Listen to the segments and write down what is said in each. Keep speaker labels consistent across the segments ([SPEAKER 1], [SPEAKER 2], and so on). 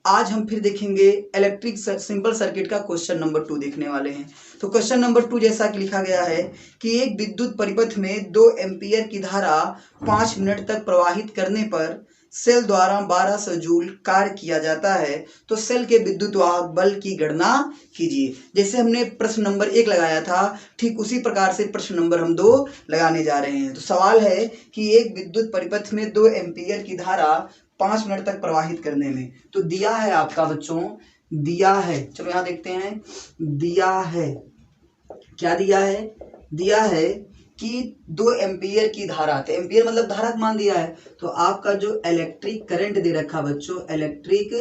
[SPEAKER 1] आज हम फिर देखेंगे इलेक्ट्रिक सिंपल सर्किट का क्वेश्चन नंबर 2 देखने वाले हैं। तो क्वेश्चन नंबर 2 जैसा कि लिखा गया है कि एक विद्युत परिपथ में 2 एम्पीयर की धारा 5 मिनट तक प्रवाहित करने पर सेल द्वारा 1200 जूल कार्य किया जाता है, तो सेल के विद्युत वाहक बल की गणना कीजिए। जैसे हमने प्रश्न नंबर 1 लगाया था, ठीक उसी प्रकार से प्रश्न नंबर हम 2 लगाने जा रहे हैं। तो सवाल है कि एक विद्युत परिपथ में 2 एम्पीयर की धारा 5 मिनट तक प्रवाहित करने में, तो दिया है आपका बच्चों, दिया है, चलो यहां देखते हैं, दिया है, क्या दिया है, दिया है कि 2 एम्पीयर की धारा, तो एम्पीयर मतलब धारा का मान दिया है। तो आपका जो इलेक्ट्रिक करंट दे रखा बच्चों, इलेक्ट्रिक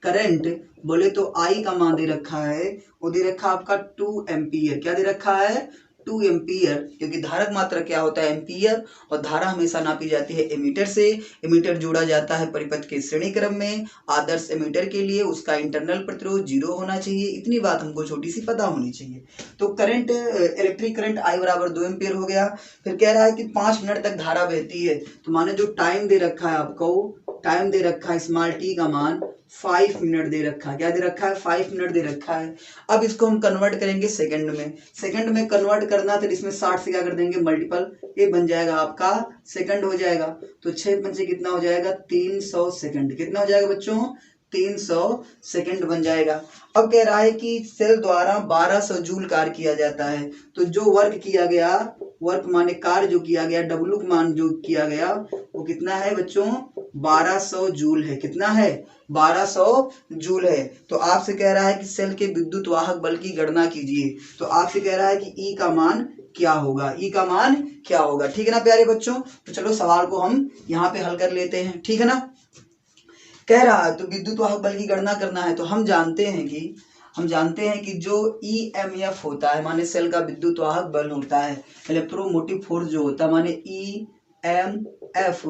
[SPEAKER 1] करंट बोले तो आई का मान दे रखा है, वो दे रखा आपका 2 एम्पीयर। क्या दे रखा है, 2 एम्पीयर, क्योंकि धारक मात्रा क्या होता है, एम्पीयर, और धारा हमेशा नापी जाती है एमीटर से। एमीटर जोड़ा जाता है परिपथ के श्रेणी क्रम में। आदर्श एमीटर के लिए उसका इंटरनल प्रतिरोध 0 होना चाहिए। इतनी बात हमको छोटी सी पता होनी चाहिए। तो करंट, इलेक्ट्रिक करंट आई बराबर 2 एम्पीयर हो गया। फिर कह रहा है कि 5 मिनट तक धारा बहती है, तो माने जो टाइम दे रखा है आपको, टाइम दे रखा है स्मॉल टी का मान 5 मिनट दे रखा है। क्या दे रखा है, 5 मिनट दे रखा है। अब इसको हम कन्वर्ट करेंगे सेकंड में। सेकंड में कन्वर्ट करना तो इसमें 60 से क्या कर देंगे मल्टीपल, ये बन जाएगा आपका सेकंड हो जाएगा। तो 6 पंचे कितना हो जाएगा, 300 सेकंड। कितना हो जाएगा बच्चों, 300 सेकंड बन जाएगा। अब कह रहा है कि सेल द्वारा 1200 जूल कार्य किया जाता है, तो जो वर्क किया गया, वर्क माने कार्य जो किया गया, डब्ल्यू मान जो किया गया, वो कितना है बच्चों, 1200 जूल है। कितना है, 1200 जूल है। तो आपसे कह रहा है कि सेल के विद्युत वाहक बल की गणना कीजिए। तो आपसे कह रहा है कि ई का मान क्या होगा, ई का मान क्या होगा। ठीक है ना प्यारे बच्चों। तो चलो सवाल को हम यहाँ पे हल कर लेते हैं, ठीक है ना। कह रहा है तो विद्युत वाहक बल की गणना करना है, तो हम जानते हैं कि जो EMF होता है माने सेल का विद्युत वाहक बल होता है, इलेक्ट्रोमोटिव फोर्स जो होता है माने EMF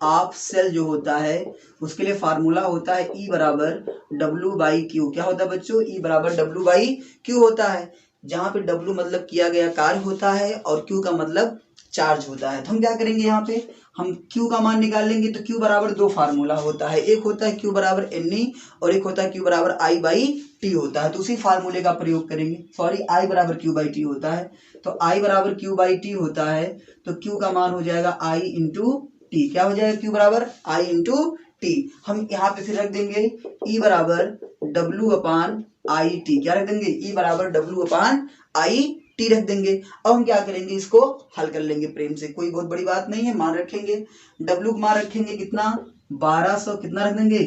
[SPEAKER 1] ऑफ सेल जो होता है, उसके लिए फार्मूला होता है E बराबर W/Q। क्या होता है बच्चों, E बराबर W/Q होता है, जहां पे W मतलब किया गया कार्य होता है और Q का मतलब चार्ज होता है। तो हम क्या करेंगे, यहाँ पे हम Q का मान निकाल लेंगे। तो Q बराबर 2 फार्मूला होता है, एक होता है Q बराबर NE और एक होता है Q बराबर I/T होता है। तो उसी फार्मूले का प्रयोग करेंगे, सॉरी I बराबर Q/T होता है। तो I बराबर Q/T होता है, तो Q का मान हो जाएगा I इंटू टी। क्या हो जाएगा, Q बराबर I इंटू टी। हम यहाँ पे फिर रख देंगे E बराबर W/I/T। क्या रख देंगे, E बराबर W/I/T रख देंगे। अब हम क्या करेंगे, इसको हल कर लेंगे प्रेम से, कोई बहुत बड़ी बात नहीं है। मान रखेंगे, W का मान रखेंगे कितना, 1200, कितना रख देंगे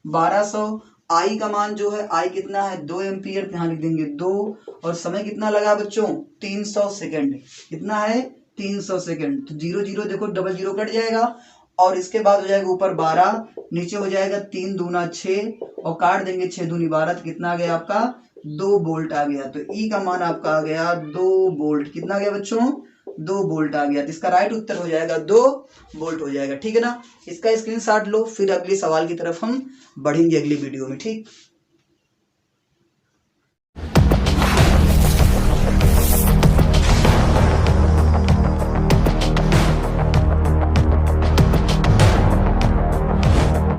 [SPEAKER 1] 1200। I का मान जो है, I कितना है 2 एम्पीयर, यहाँ लिख देंगे 2, और समय कितना लगा बच्चों 300 सेकंड। कितना है 300 सेकंड। तो 0 0 देखो, डबल 0 कट जाएगा, और इसके बाद हो जाएगा ऊपर 12, नीचे हो जाएगा 3 दूना 6, और काट देंगे 6 दूनी 12, तो कितना आ गया आपका 2 वोल्ट आ गया। तो ई का मान आपका आ गया 2 वोल्ट। कितना आ गया बच्चों, 2 वोल्ट आ गया। तो इसका राइट उत्तर हो जाएगा 2 वोल्ट हो जाएगा। ठीक है ना, इसका स्क्रीनशॉट लो, फिर अगले सवाल की तरफ हम बढ़ेंगे अगली वीडियो में। ठीक।